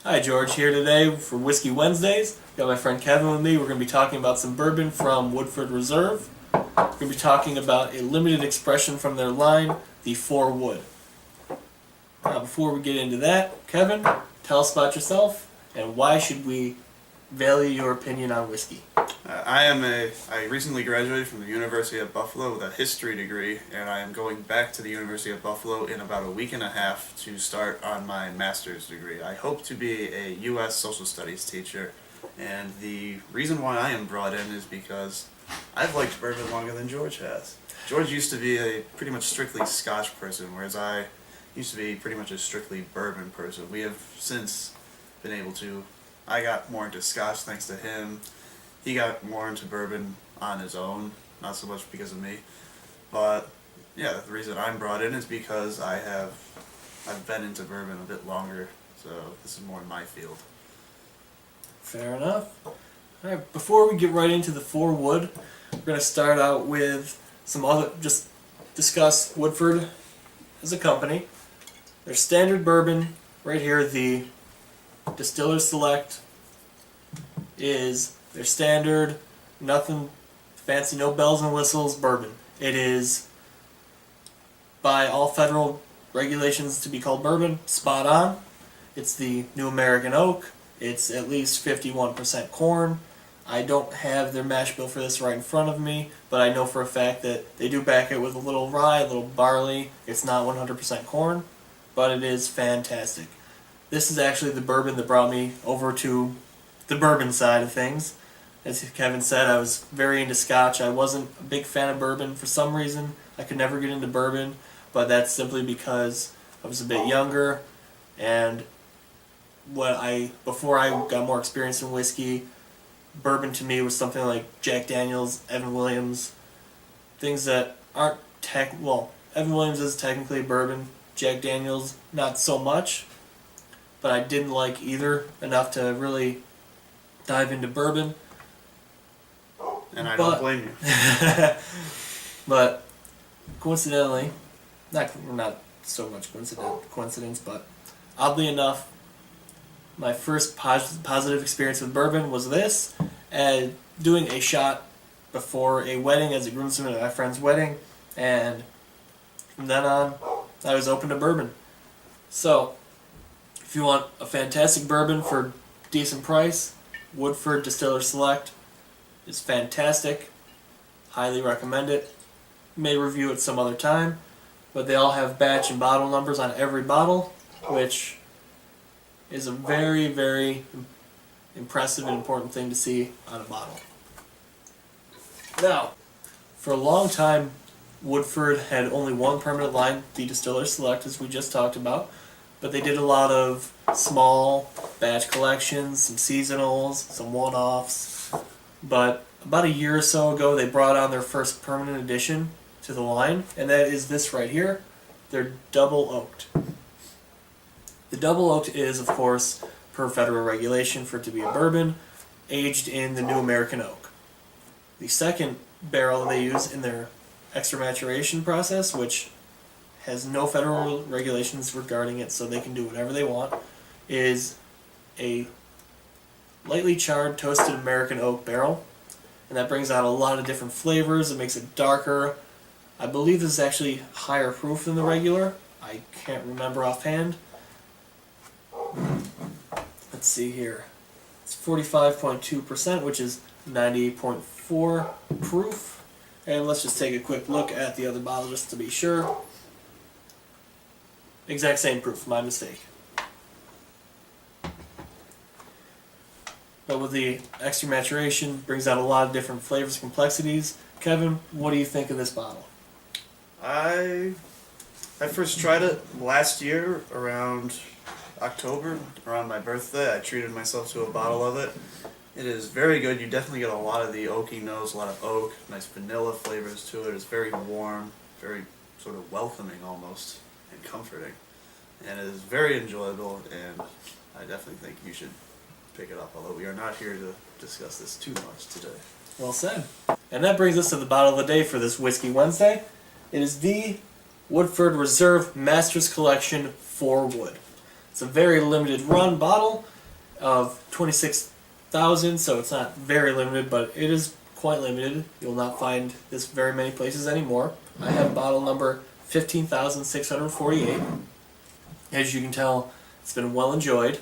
Hi, George here today for Whiskey Wednesdays. Got my friend Kevin with me. We're going to be talking about some bourbon from Woodford Reserve. We're going to be talking about a limited expression from their line, the 4 Wood. Now, before we get into that, Kevin, tell us about yourself and why should we value your opinion on whiskey? I recently graduated from the University of Buffalo with a history degree, and I am going back to the University of Buffalo in about a week and a half to start on my master's degree. I hope to be a U.S. social studies teacher, and the reason why I am brought in is because I've liked bourbon longer than George has. George used to be a pretty much strictly Scotch person, whereas I used to be pretty much a strictly bourbon person. We have since been able to. I got more into Scotch thanks to him. He got more into bourbon on his own, not so much because of me. But yeah, the reason I'm brought in is because I've been into bourbon a bit longer, so this is more in my field. Fair enough. Alright, before we get right into the 4 Wood, we're going to start out with just discuss Woodford as a company. Their standard bourbon, right here, the Distiller Select, is their standard, nothing fancy, no bells and whistles bourbon. It is, by all federal regulations to be called bourbon, spot on. It's the New American Oak. It's at least 51% corn. I don't have their mash bill for this right in front of me, but I know for a fact that they do back it with a little rye, a little barley. It's not 100% corn, but it is fantastic. This is actually the bourbon that brought me over to the bourbon side of things. As Kevin said, I was very into Scotch. I wasn't a big fan of bourbon for some reason. I could never get into bourbon, but that's simply because I was a bit younger, and before I got more experience in whiskey, bourbon to me was something like Jack Daniels, Evan Williams, things that aren't Evan Williams is technically bourbon, Jack Daniels not so much, but I didn't like either enough to really dive into bourbon. And I don't blame you. But coincidentally, not so much coincidence, but oddly enough, my first positive experience with bourbon was this, and doing a shot before a wedding as a groomsman at my friend's wedding, and from then on, I was open to bourbon. So, if you want a fantastic bourbon for a decent price, Woodford Distiller Select is fantastic. Highly recommend it. May review it some other time, but they all have batch and bottle numbers on every bottle, which is a very, very impressive and important thing to see on a bottle. Now, for a long time, Woodford had only one permanent line, the Distiller Select, as we just talked about, but they did a lot of small batch collections, some seasonals, some one-offs. But about a year or so ago, they brought on their first permanent addition to the line, and that is this right here. They're double oaked. The double oaked is, of course, per federal regulation for it to be a bourbon, aged in the New American Oak. The second barrel they use in their extra maturation process, which has no federal regulations regarding it, so they can do whatever they want, is a lightly charred toasted American oak barrel, and that brings out a lot of different flavors. It makes it darker. I believe this is actually higher proof than the regular. I can't remember offhand. Let's see here. It's 45.2%, which is 98.4 proof. And let's just take a quick look at the other bottle just to be sure. Exact same proof, my mistake. But with the extra maturation, brings out a lot of different flavors and complexities. Kevin, what do you think of this bottle? I first tried it last year around October, around my birthday. I treated myself to a bottle of it. It is very good. You definitely get a lot of the oaky nose, a lot of oak, nice vanilla flavors to it. It's very warm, very sort of welcoming almost, and comforting. And it is very enjoyable, and I definitely think you should pick it up, although we are not here to discuss this too much today. Well said. And that brings us to the bottle of the day for this Whiskey Wednesday. It is the Woodford Reserve Masters Collection 4 Wood. It's a very limited run bottle of 26,000, so it's not very limited, but it is quite limited. You'll not find this very many places anymore. I have bottle number 15,648. As you can tell, it's been well enjoyed.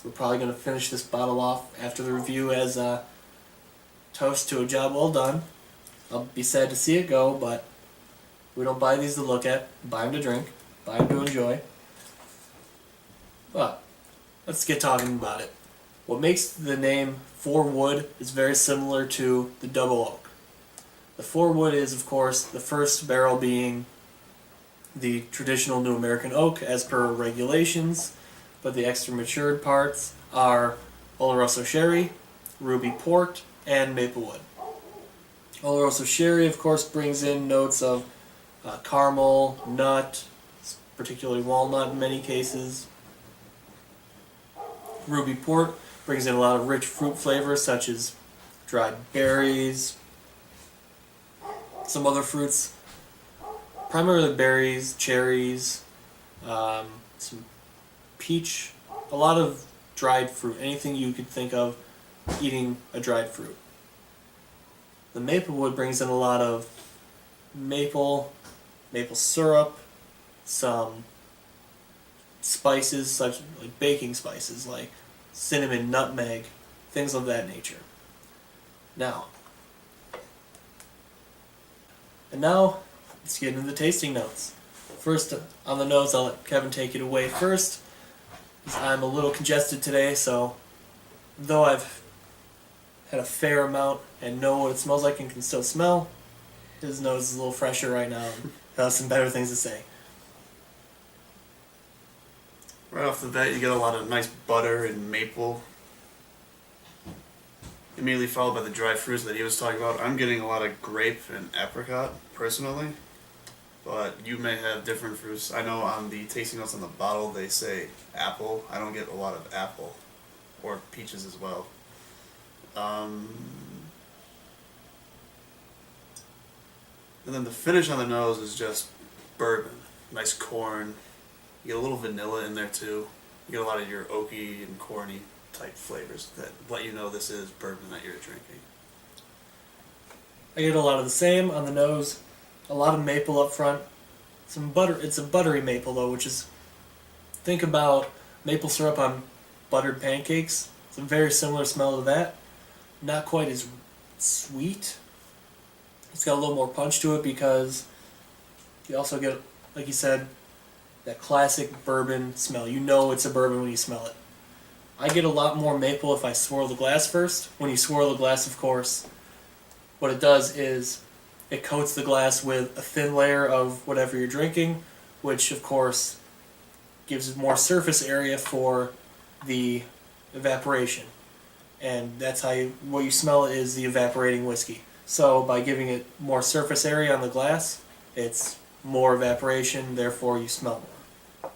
We're probably going to finish this bottle off after the review as a toast to a job well done. I'll be sad to see it go, but we don't buy these to look at, buy them to drink, buy them to enjoy. But let's get talking about it. What makes the name 4 Wood is very similar to the double oak. The 4 Wood is, of course, the first barrel being the traditional New American oak as per regulations, but the extra matured parts are Oloroso Sherry, Ruby Port, and Maplewood. Oloroso Sherry, of course, brings in notes of caramel, nut, particularly walnut in many cases. Ruby Port brings in a lot of rich fruit flavors such as dried berries, some other fruits, primarily berries, cherries, some peach, a lot of dried fruit, anything you could think of eating a dried fruit. The Maplewood brings in a lot of maple syrup, some spices such like baking spices like cinnamon, nutmeg, things of that nature. Now let's get into the tasting notes. First on the nose, I'll let Kevin take it away first. I'm a little congested today, so though I've had a fair amount and know what it smells like and can still smell, his nose is a little fresher right now and has some better things to say. Right off the bat, you get a lot of nice butter and maple. Immediately followed by the dry fruits that he was talking about. I'm getting a lot of grape and apricot, personally. But you may have different fruits. I know on the tasting notes on the bottle they say apple. I don't get a lot of apple. Or peaches as well. And then the finish on the nose is just bourbon. Nice corn. You get a little vanilla in there too. You get a lot of your oaky and corny type flavors that let you know this is bourbon that you're drinking. I get a lot of the same on the nose, a lot of maple up front, some butter. It's a buttery maple though, which is, think about maple syrup on buttered pancakes. It's a very similar smell to that. Not quite as sweet. It's got a little more punch to it because you also get, like you said, that classic bourbon smell. You know it's a bourbon when you smell it. I get a lot more maple if I swirl the glass first. When you swirl the glass, of course, what it does is it coats the glass with a thin layer of whatever you're drinking, which of course gives more surface area for the evaporation. And that's how what you smell is the evaporating whiskey. So by giving it more surface area on the glass, it's more evaporation, therefore you smell more.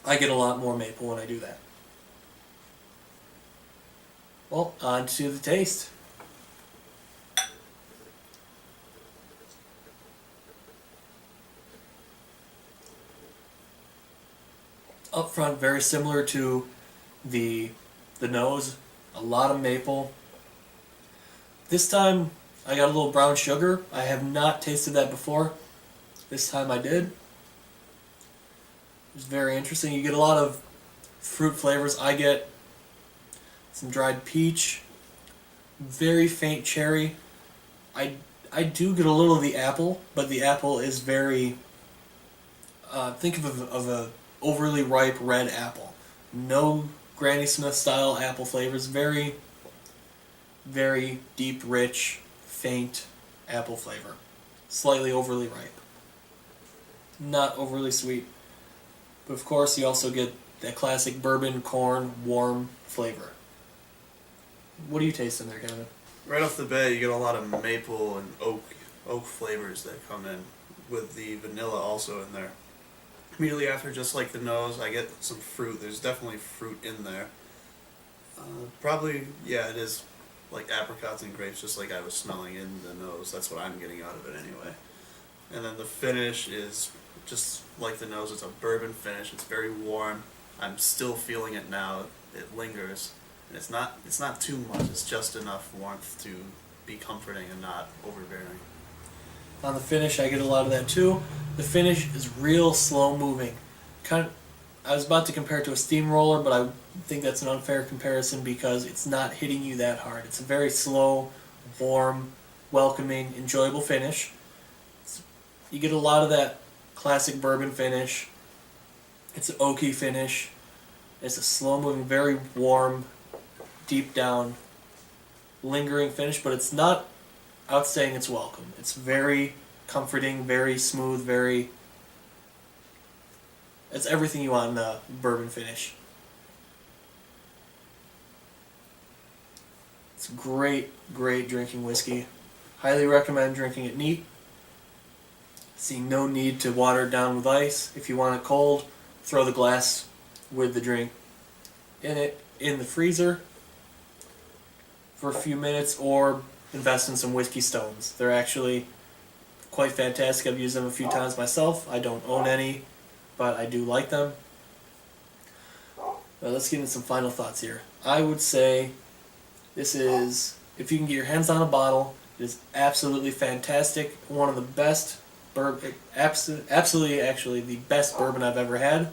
I get a lot more maple when I do that. Well, on to the taste. Up front, very similar to the nose, a lot of maple. This time I got a little brown sugar. I have not tasted that before. This time I did. It was very interesting. You get a lot of fruit flavors. I get some dried peach, very faint cherry. I do get a little of the apple, but the apple is very, think of a overly ripe red apple. No Granny Smith style apple flavors. Very, very deep, rich, faint apple flavor. Slightly overly ripe. Not overly sweet. But of course you also get that classic bourbon, corn, warm flavor. What do you taste in there, Kevin? Right off the bat, you get a lot of maple and oak flavors that come in, with the vanilla also in there. Immediately after, just like the nose, I get some fruit. There's definitely fruit in there. Probably, yeah, it is like apricots and grapes, just like I was smelling in the nose. That's what I'm getting out of it anyway. And then the finish is just like the nose. It's a bourbon finish. It's very warm. I'm still feeling it now. It lingers, and it's not too much. It's just enough warmth to be comforting and not overbearing. On the finish, I get a lot of that too. The finish is real slow moving. I was about to compare it to a steamroller, but I think that's an unfair comparison because it's not hitting you that hard. It's a very slow, warm, welcoming, enjoyable finish. You get a lot of that classic bourbon finish. It's an oaky finish. It's a slow-moving, very warm, deep down, lingering finish, but it's not outstaying its welcome. It's very comforting, very smooth, it's everything you want in a bourbon finish. It's great, great drinking whiskey. Highly recommend drinking it neat. See no need to water it down with ice. If you want it cold, throw the glass with the drink in the freezer for a few minutes, or invest in some whiskey stones. They're actually quite fantastic. I've used them a few times myself. I don't own any, but I do like them. Well, let's get into some final thoughts here. I would say this is, if you can get your hands on a bottle, it is absolutely fantastic. One of the best absolutely actually the best bourbon I've ever had.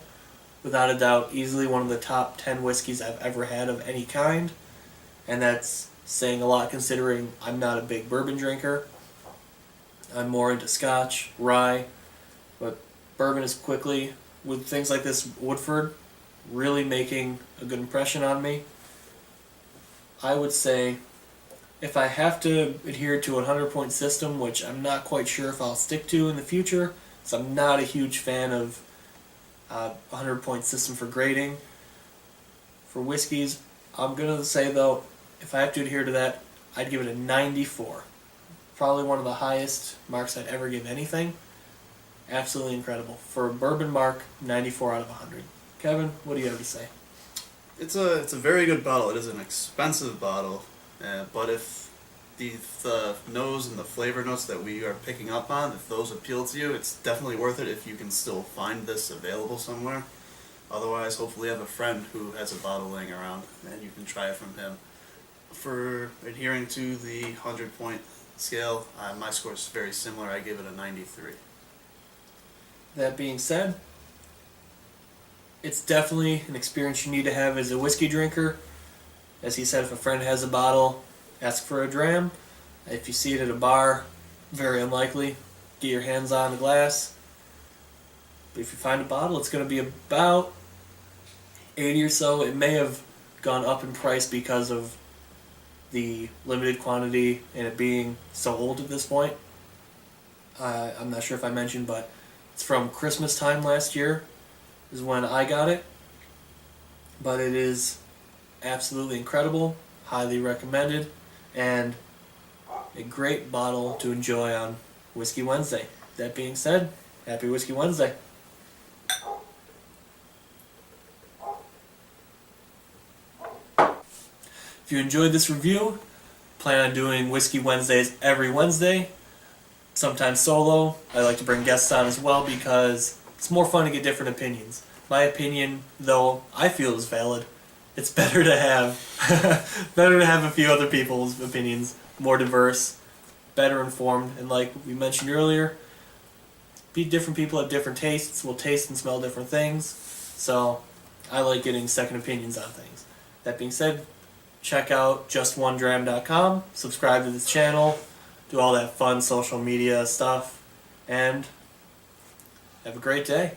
Without a doubt, easily one of the top 10 whiskeys I've ever had of any kind. And that's saying a lot considering I'm not a big bourbon drinker. I'm more into scotch, rye, but bourbon is quickly, with things like this Woodford, really making a good impression on me. I would say if I have to adhere to a 100-point system, which I'm not quite sure if I'll stick to in the future, so I'm not a huge fan of a 100-point system for grading. For whiskeys, I'm going to say though, if I have to adhere to that, I'd give it a 94. Probably one of the highest marks I'd ever give anything. Absolutely incredible. For a bourbon mark, 94 out of 100. Kevin, what do you have to say? It's a very good bottle. It is an expensive bottle, but if the nose and the flavor notes that we are picking up on, if those appeal to you, it's definitely worth it if you can still find this available somewhere. Otherwise, hopefully you have a friend who has a bottle laying around and you can try it from him. For adhering to the 100-point scale, my score is very similar. I give it a 93. That being said, it's definitely an experience you need to have as a whiskey drinker. As he said, if a friend has a bottle, ask for a dram. If you see it at a bar, very unlikely. Get your hands on the glass. But if you find a bottle, it's going to be about 80 or so. It may have gone up in price because of the limited quantity and it being so old at this point. I'm not sure if I mentioned, but it's from Christmas time last year is when I got it. But it is absolutely incredible, highly recommended, and a great bottle to enjoy on Whiskey Wednesday. That being said, happy Whiskey Wednesday. If you enjoyed this review, plan on doing Whiskey Wednesdays every Wednesday, sometimes solo. I like to bring guests on as well because it's more fun to get different opinions. My opinion, though I feel is valid, it's better to have a few other people's opinions, more diverse, better informed, and like we mentioned earlier, different people have different tastes, will taste and smell different things, so I like getting second opinions on things. That being said, check out justonedram.com, subscribe to this channel, do all that fun social media stuff, and have a great day.